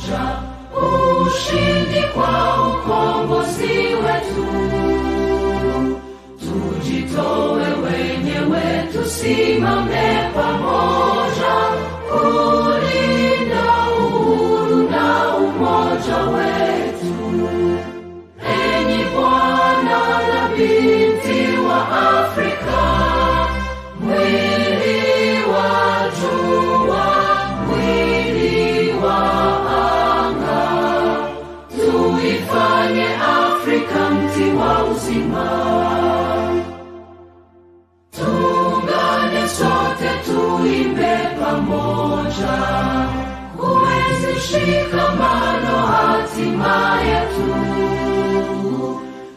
pamoja, ushindi kwa ukombozi wetu. Tujitoe wenyewe, tusimame pamoja, kulinda uhuru na umoja wetu. Enyi Bwana na binti wa Afrika, mwili wa jua, mwili wa anga, tuifanye Afrika mti wa uzima. Tuungane sote, tuimbe pamoja, kuenzi shikamano hatima yetu.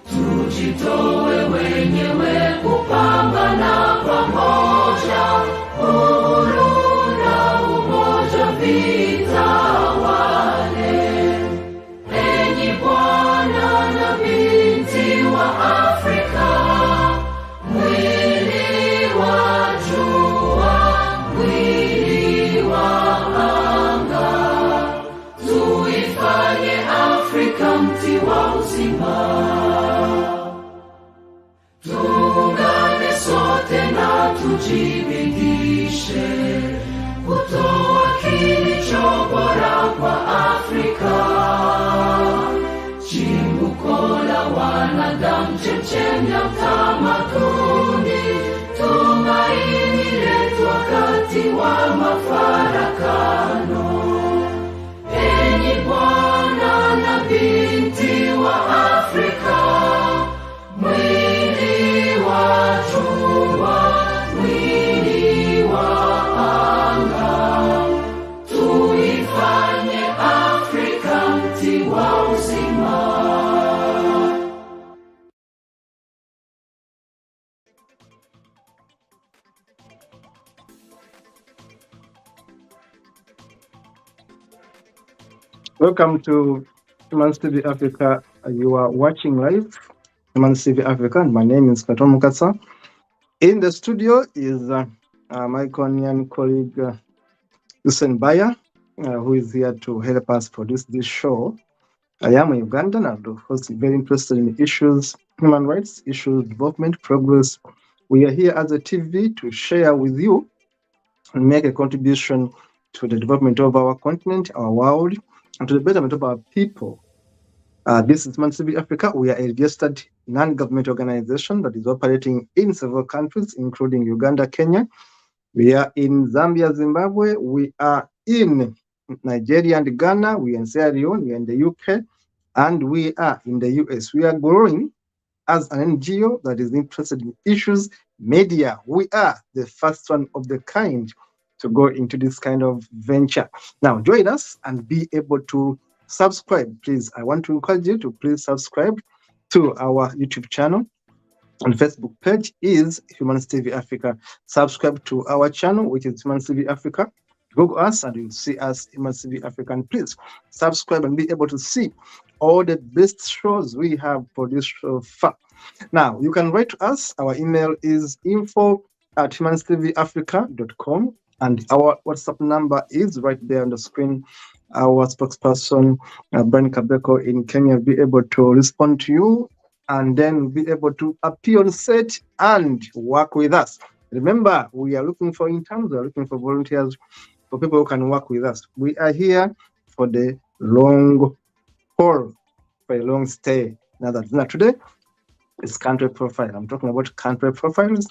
Tujitoe wenyewe kupambana pamoja, uhuru na umoja vitawale. Enyi Bwana na binti wa Afrika, mwili wa jua, mwili wa anga, tuifanye Afrika mti wa uzima. Tuungane sote na tujibidishe kutoa kilicho bora kwa Afrika, chimbuko la wanadamu, chemchemi ya utamaduni, tumaini letu wakati wa mafarakano. Enyi Bwana na binti wa Afrika, mwili wa jua, mwili wa anga, tuifanye Afrika mti wa uzima. Welcome to Humans TV Africa. You are watching live Humans TV Africa, and my name is Katom Mukasa. In the studio is my Kenyan colleague Hussein Baya, who is here to help us produce this show. I am a Ugandan and of course very interested in issues, human rights, issues, development, progress. We are here as a TV to share with you and make a contribution to the development of our continent, our world, and to the betterment of our people. This is Humans TV Africa. We are a registered non-government organization that is operating in several countries, including Uganda, Kenya. We are in Zambia, Zimbabwe. We are in Nigeria and Ghana. We are in Sierra Leone. We are in the UK. And we are in the US. We are growing as an NGO that is interested in issues, media. We are the first one of the kind to go into this kind of venture. Now, join us and be able to subscribe, please. I want to encourage you to please subscribe to our YouTube channel. And Facebook page is Humans TV Africa. Subscribe to our channel, which is Humans TV Africa. Google us and you'll see us, Humans TV Africa. And please subscribe and be able to see all the best shows we have produced so far. Now, you can write to us. Our email is info@humanstvafrica.com. And our WhatsApp number is right there on the screen. Our spokesperson, Brian Kabeko in Kenya, will be able to respond to you and then be able to appear on set and work with us. Remember, we are looking for interns, we are looking for volunteers, for people who can work with us. We are here for the long haul, for a long stay. Now today is country profile. I'm talking about country profiles.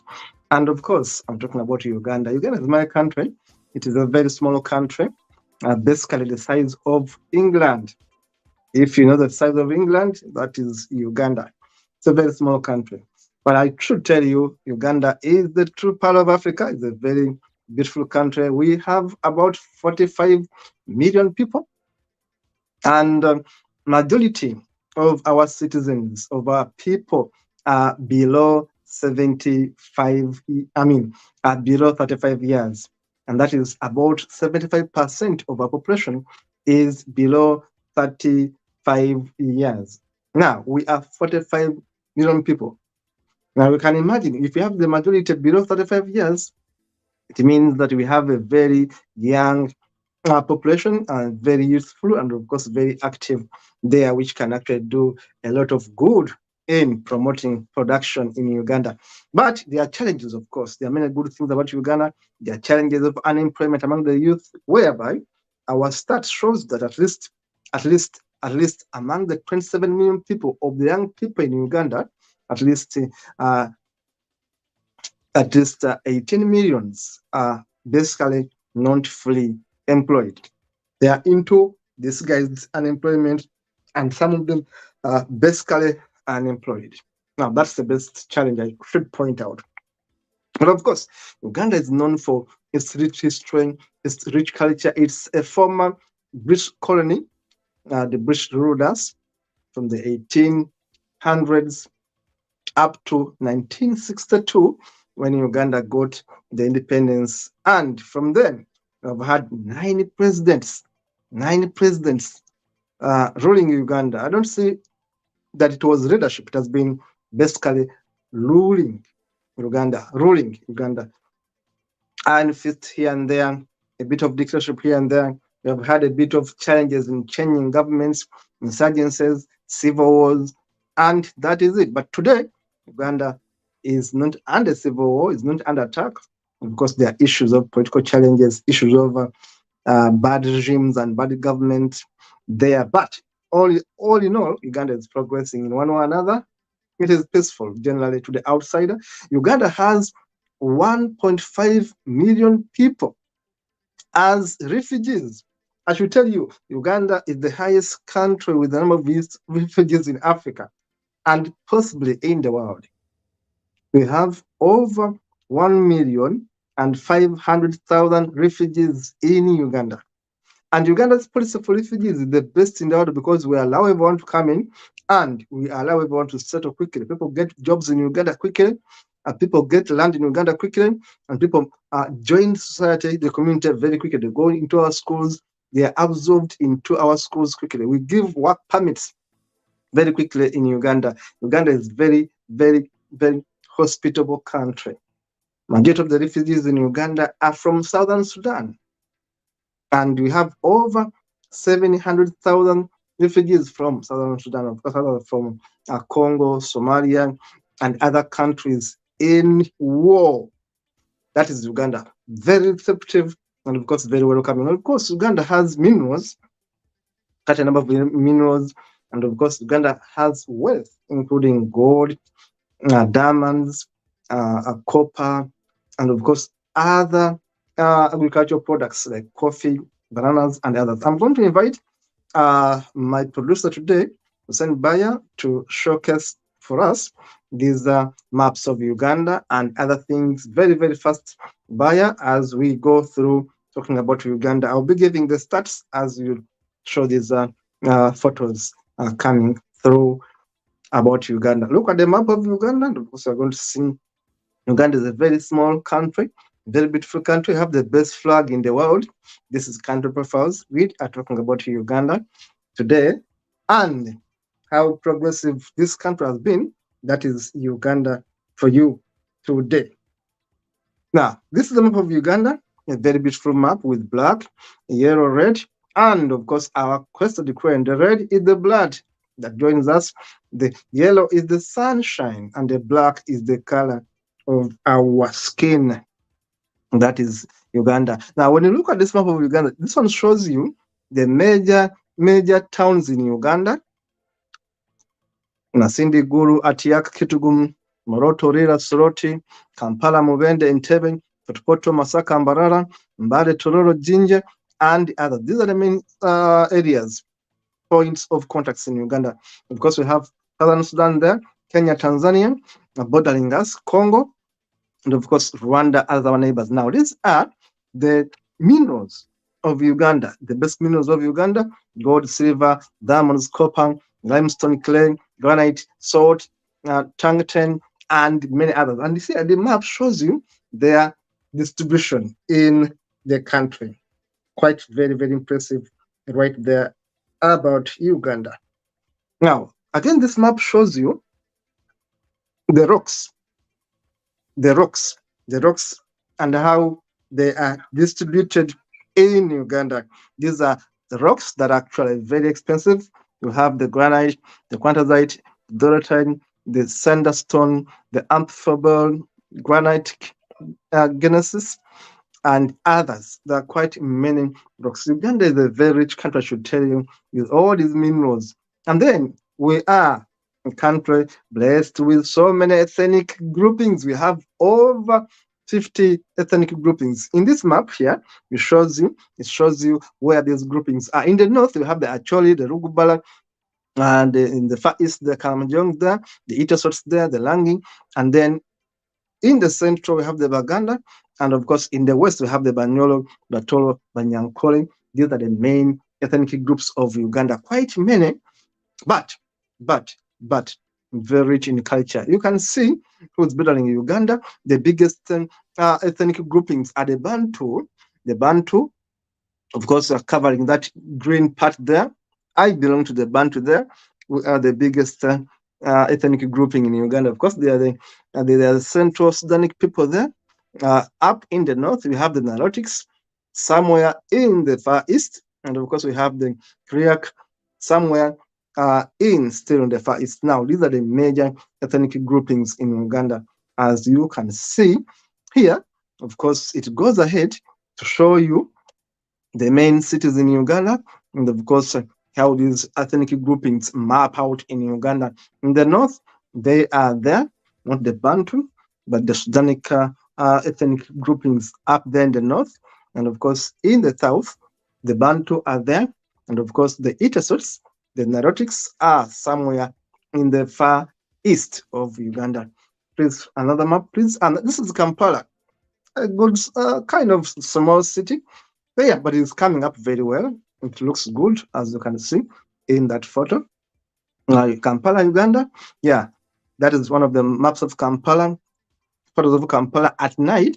And of course, I'm talking about Uganda. Uganda is my country. It is a very small country, basically the size of England. If you know the size of England, that is Uganda. It's a very small country. But I should tell you, Uganda is the true part of Africa. It's a very beautiful country. We have about 45 million people. And majority of our citizens, of our people, are below 75, are below 35 years. And that is about 75% of our population is below 35 years. Now, we are 45 million people. Now, we can imagine if you have the majority below 35 years, it means that we have a very young population and very youthful and of course very active there, which can actually do a lot of good in promoting production in Uganda. But there are challenges, of course. There are many good things about Uganda. There are challenges of unemployment among the youth, whereby our stat shows that at least among the 27 million people of the young people in Uganda, at least uh, at least 18 millions are basically not fully employed. They are into disguised unemployment, and some of them are basically unemployed. Now, that's the best challenge I should point out. But of course, Uganda is known for its rich history, its rich culture. It's a former British colony. The British ruled us from the 1800s up to 1962 when Uganda got the independence. And from then, we've had nine presidents ruling Uganda. I don't see that it was leadership. It has been basically ruling Uganda, and fits here and there, a bit of dictatorship here and there. We have had a bit of challenges in changing governments, insurgencies, civil wars, and that is it. But today, Uganda is not under civil war, is not under attack, because there are issues of political challenges, issues of bad regimes and bad government there. But all in all, Uganda is progressing in one way or another. It is peaceful generally to the outsider. Uganda has 1.5 million people as refugees. I should tell you, Uganda is the highest country with the number of refugees in Africa and possibly in the world. We have over 1,500,000 refugees in Uganda. And Uganda's policy for refugees is the best in the world because we allow everyone to come in and we allow everyone to settle quickly. People get jobs in Uganda quickly, and people get land in Uganda quickly, and people join society, the community very quickly. They go into our schools, they are absorbed into our schools quickly. We give work permits very quickly in Uganda. Uganda is very, very, very hospitable country. Majority of the refugees in Uganda are from Southern Sudan. And we have over 700,000 refugees from Southern Sudan, of course, from Congo, Somalia, and other countries in war. That is Uganda. Very receptive and, of course, very welcoming. Of course, Uganda has minerals, such a number of minerals, and of course, Uganda has wealth, including gold, diamonds, copper, and of course, other agricultural products like coffee, bananas, and others. I'm going to invite my producer today, Hussein Baya, to showcase for us these maps of Uganda and other things very, very fast. Baya, as we go through talking about Uganda, I'll be giving the stats as you show these photos coming through about Uganda. Look at the map of Uganda, and of course, you're going to see Uganda is a very small country, very beautiful country, have the best flag in the world. This is country profiles. We are talking about Uganda today and how progressive this country has been. That is Uganda for you today. Now, this is the map of Uganda, a very beautiful map with black, yellow, red, and of course our crested crane. The red is the blood that joins us. The yellow is the sunshine, and the black is the color of our skin. That is Uganda. Now, when you look at this map of Uganda, this one shows you the major towns in Uganda. Nasindi, Gulu, Atiak, Kitgum, Moroto, Rira, Soroti, Kampala, Mubende, Entebbe, Poto, Masaka, Mbarara, Mbale, Tororo, Jinja, and others. These are the main areas, points of contacts in Uganda. Of course, we have Southern Sudan there, Kenya, Tanzania, bordering us, Congo, and of course, Rwanda as our neighbors. Now, these are the minerals of Uganda, the best minerals of Uganda: gold, silver, diamonds, copper, limestone, clay, granite, salt, tungsten, and many others. And you see, the map shows you their distribution in the country. Quite very, very impressive right there about Uganda. Now, again, this map shows you the rocks, and how they are distributed in Uganda. These are the rocks that are actually very expensive. You have the granite, the quartzite, the dolerite, the sandstone, the amphibole, granite, genesis, and others. There are quite many rocks. Uganda is a very rich country, I should tell you, with all these minerals. And then we are a country blessed with so many ethnic groupings. We have over 50 ethnic groupings. In this map here, it shows you where these groupings are. In the north, we have the Acholi, the Rugubala, and in the far east, the Karamojong there, the Itasots there, the Langi, and then in the central, we have the Baganda, and of course, in the west, we have the Banyolo, Batolo, Banyankole. These are the main ethnic groups of Uganda. Quite many, but, but, but very rich in culture. You can see who's better in Uganda. The biggest ethnic groupings are the Bantu. The Bantu, of course, are covering that green part there. I belong to the Bantu there. We are the biggest ethnic grouping in Uganda. Of course, they are the Central Sudanic people there. Up in the north, we have the Nilotics, somewhere in the far east, and of course, we have the Kriak somewhere still in the far east. Now, these are the major ethnic groupings in Uganda. As you can see here, of course, it goes ahead to show you the main cities in Uganda, and of course, how these ethnic groupings map out in Uganda. In the north, they are there, not the Bantu, but the Sudanic ethnic groupings up there in the north. And of course, in the south, the Bantu are there. And of course, the Itasots, the Nilotics, are somewhere in the far east of Uganda. Please, another map, please. And this is Kampala, a good kind of small city. But yeah, but it's coming up very well. It looks good, as you can see in that photo. Kampala, Uganda. Yeah, that is one of the maps of Kampala. Photos of Kampala at night,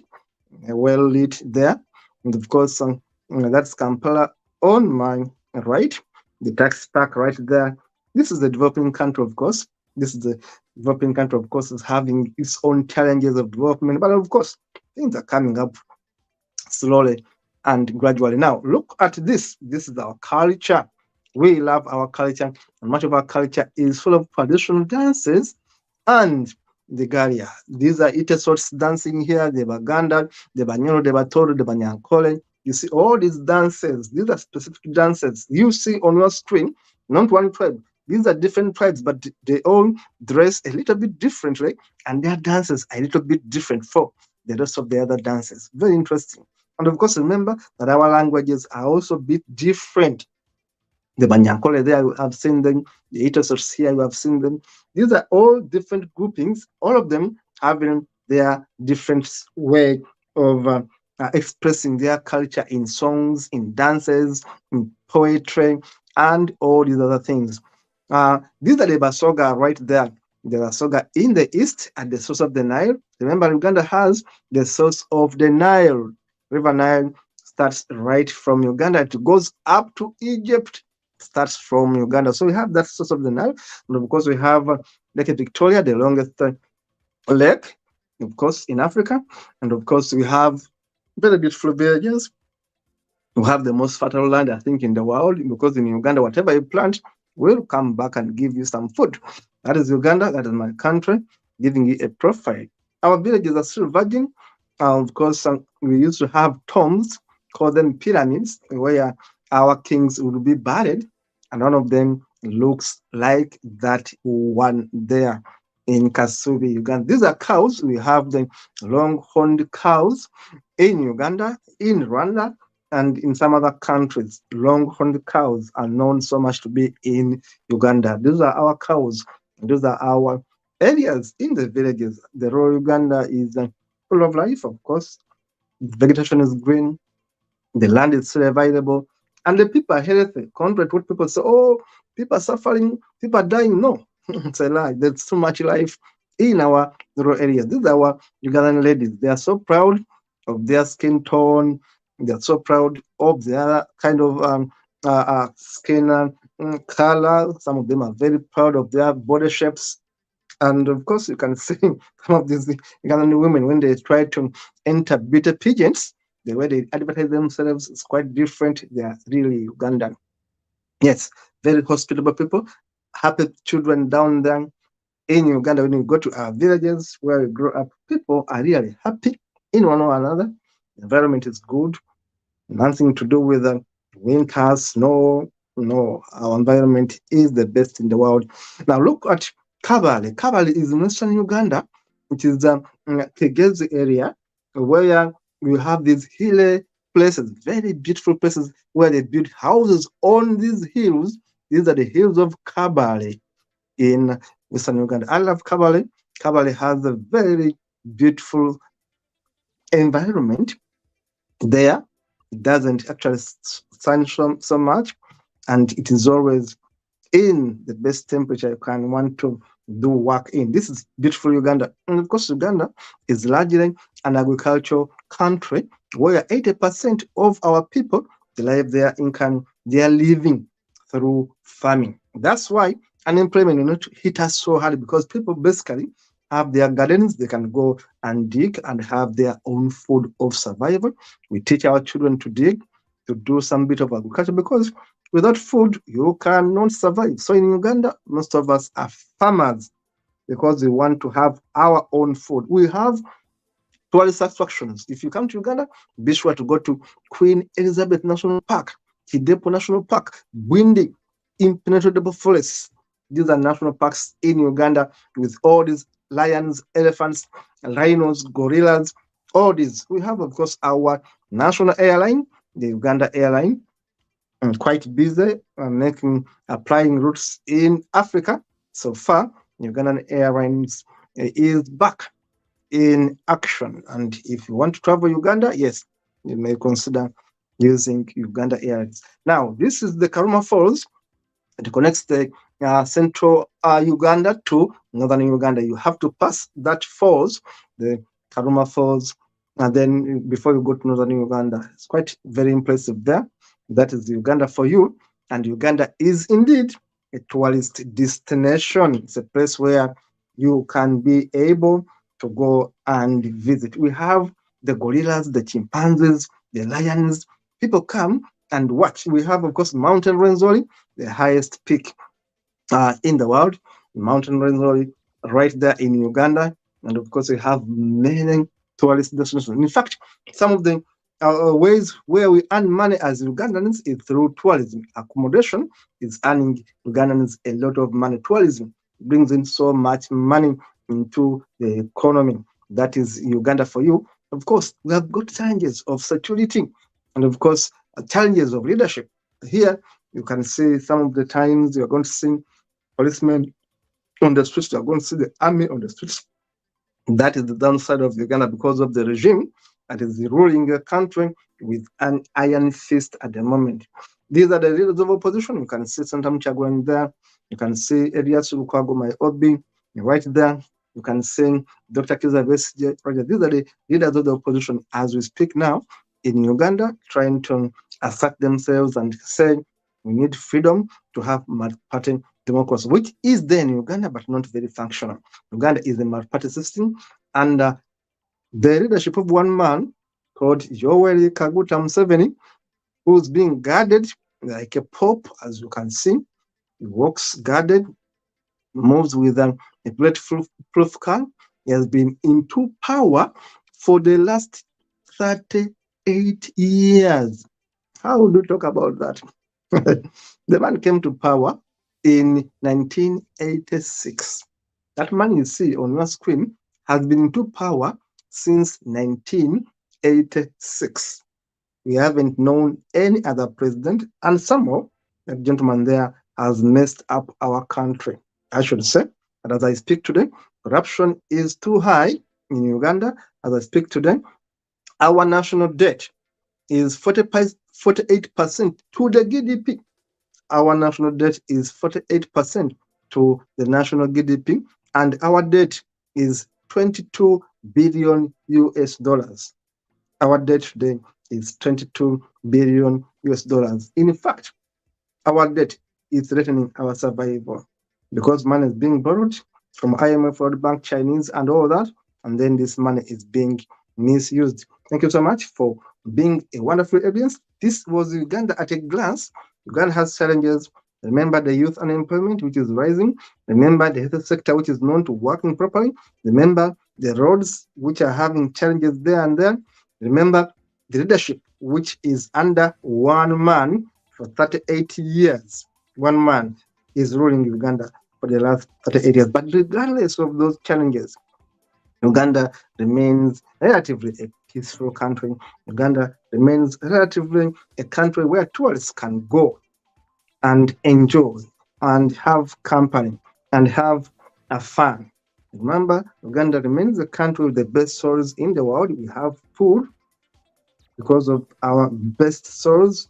well lit there. And of course, that's Kampala on my right, the tax park right there. This is the developing country, of course. This is the developing country, of course, is having its own challenges of development. But of course, things are coming up slowly and gradually. Now, look at this. This is our culture. We love our culture, and much of our culture is full of traditional dances and the Galia. These are Itasots dancing here, the Baganda, the Banyoro, the Batoro, the Banyankole. You see all these dances. These are specific dances you see on your screen, not one tribe. These are different tribes, but they all dress a little bit differently, and their dances are a little bit different for the rest of the other dances. Very interesting. And of course, remember that our languages are also a bit different. The Banyankole there, you have seen them. The Itasots here, you have seen them. These are all different groupings, all of them having their different way of expressing their culture in songs, in dances, in poetry, and all these other things. These are the Basoga right there. The Basoga in the east at the source of the Nile. Remember, Uganda has the source of the Nile. River Nile starts right from Uganda. It goes up to Egypt, starts from Uganda. So we have that source of the Nile. And of course, we have Lake Victoria, the longest lake, of course, in Africa. And of course, we have very beautiful villages. We have the most fertile land, I think, in the world, because in Uganda, whatever you plant will come back and give you some food. That is Uganda. That is my country, giving you a profile. Our villages are still virgin. Of course, we used to have tombs, call them pyramids, where our kings would be buried, and one of them looks like that one there in Kasubi, Uganda. These are cows. We have the long-horned cows in Uganda, in Rwanda, and in some other countries. Long-horned cows are known so much to be in Uganda. These are our cows. These are our areas in the villages. The rural Uganda is full of life, of course. Vegetation is green. The land is still available. And the people are healthy. Contrary to what people say, oh, people are suffering, people are dying. No, it's a lie. There's too much life in our rural areas. These are our Ugandan ladies. They are so proud of their skin tone. They are so proud of their kind of skin color. Some of them are very proud of their body shapes. And of course, you can see some of these Ugandan women when they try to enter beauty pageants. The way they advertise themselves is quite different. They are really Ugandan. Yes, very hospitable people, happy children down there in Uganda. When you go to our villages where we grew up, people are really happy in one or another. The environment is good, nothing to do with winter, snow. No, our environment is the best in the world. Now look at Kabale. Kabale is in western Uganda. It is Tegezi area where we have these hilly places, very beautiful places where they build houses on these hills. These are the hills of Kabale in western Uganda. I love Kabale. Kabale has a very beautiful environment there. It doesn't actually sun so much, and it is always in the best temperature you can want to do work in. This is beautiful Uganda. And of course, Uganda is largely an agricultural country where 80% of our people derive their income, they are living through farming. That's why unemployment will not hit us so hard, because people basically have their gardens, they can go and dig and have their own food of survival. We teach our children to dig, to do some bit of agriculture, because without food, you cannot survive. So in Uganda, most of us are farmers because we want to have our own food. We have tourist attractions. If you come to Uganda, be sure to go to Queen Elizabeth National Park, Kidepo National Park, Bwindi, Impenetrable Forests. These are national parks in Uganda with all these lions, elephants, rhinos, gorillas, all these. We have, of course, our national airline, the Uganda Airline, quite busy applying routes in Africa. So far, Ugandan Airlines is back in action. And if you want to travel Uganda, yes, you may consider using Uganda Airlines. Now, this is the Karuma Falls. It connects the central Uganda to northern Uganda. You have to pass that falls, the Karuma Falls, and then before you go to northern Uganda. It's quite very impressive there. That is Uganda for you. And Uganda is indeed a tourist destination. It's a place where you can be able to go and visit. We have the gorillas, the chimpanzees, the lions. People come and watch. We have, of course, Mountain Rwenzori, the highest peak in the world, Mountain Rwenzori, right there in Uganda. And of course, we have many tourist destinations. In fact, some of the ways where we earn money as Ugandans is through tourism. Accommodation is earning Ugandans a lot of money. Tourism brings in so much money into the economy. That is Uganda for you. Of course, we have got challenges of security and, of course, challenges of leadership. Here, you can see some of the times you're going to see policemen on the streets, you're going to see the army on the streets. That is the downside of Uganda because of the regime that is ruling the country with an iron fist at the moment. These are the leaders of opposition. You can see Santam Chagwan there. You can see Elias Lukwago, my Obi, right there. You can see Dr. Kiza Besigye. These are the leaders of the opposition as we speak now in Uganda, trying to assert themselves and say we need freedom to have multi-party democracy, which is there in Uganda, but not very functional. Uganda is a multi-party system under the leadership of one man called Yoweri Kaguta Museveni, who's being guarded like a pope, as you can see. He walks guarded, moves with a bulletproof car. He has been into power for the last 38 years. How would you talk about that? The man came to power in 1986. That man you see on your screen has been into power since 1986. We haven't known any other president, and somehow that gentleman there has messed up our country. I should say that as I speak today, corruption is too high in Uganda. As I speak today, our national debt is 48% to the GDP. Our national debt is 48% to the national GDP, and our debt is 22 billion US dollars. Our debt today is 22 billion US dollars. In fact, our debt is threatening our survival because money is being borrowed from IMF, World Bank, Chinese, and all that, and then this money is being misused. Thank you so much for being a wonderful audience. This was Uganda at a glance. Uganda has challenges. Remember the youth unemployment, which is rising. Remember the health sector, which is known to working properly. Remember the roads, which are having challenges there and there. Remember the leadership, which is under one man for 38 years. One man is ruling Uganda for the last 38 years. But regardless of those challenges, Uganda remains relatively a peaceful country. Uganda remains relatively a country where tourists can go and enjoy and have company and have a fun. Remember, Uganda remains the country with the best soils in the world. We have food because of our best soils,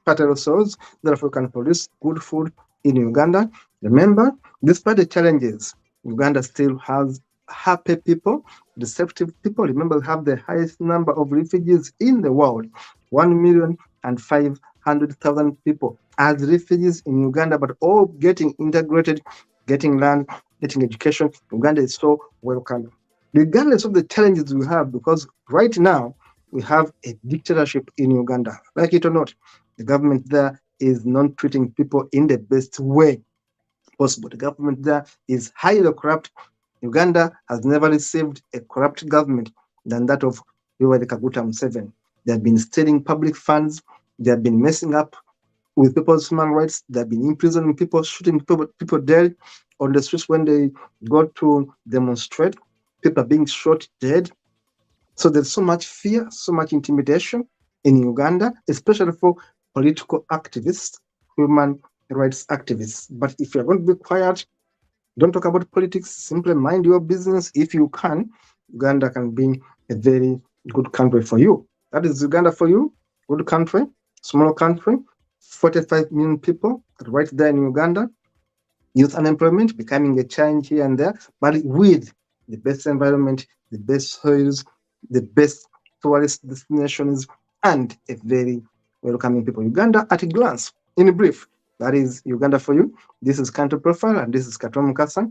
fertile soils. Therefore, we can produce good food in Uganda. Remember, despite the challenges, Uganda still has happy people, receptive people. Remember, we have the highest number of refugees in the world, 1,500,000 people as refugees in Uganda, but all getting integrated, getting land, getting education. Uganda is so welcoming, regardless of the challenges we have, because right now we have a dictatorship in Uganda. Like it or not, the government there is not treating people in the best way possible. The government there is highly corrupt. Uganda has never received a corrupt government than that of Yoweri Kaguta Museveni. They have been stealing public funds. They have been messing up with people's human rights. They have been imprisoning people, shooting people dead on the streets when they go to demonstrate. People are being shot dead. So there's so much fear, so much intimidation in Uganda, especially for political activists, human rights activists. But if you're going to be quiet, don't talk about politics, simply mind your business. If you can, Uganda can be a very good country for you. That is Uganda for you. Good country, small country, 45 million people right there in Uganda. Youth unemployment becoming a challenge here and there, but with the best environment, the best soils, the best tourist destinations, and a very welcoming people. Uganda at a glance. In brief, that is Uganda for you. This is Country Profile, and this is Katom Mukasa,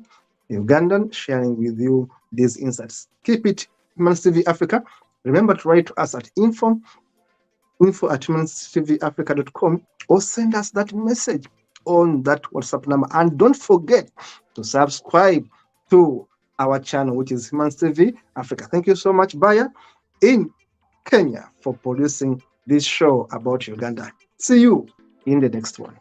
Ugandan, sharing with you these insights. Keep it Humans TV Africa. Remember to write to us at info@humanstvafrica.com, or send us that message on that WhatsApp number. And don't forget to subscribe to our channel, which is Humans TV Africa. Thank you so much, Baya, in Kenya, for producing this show about Uganda. See you in the next one.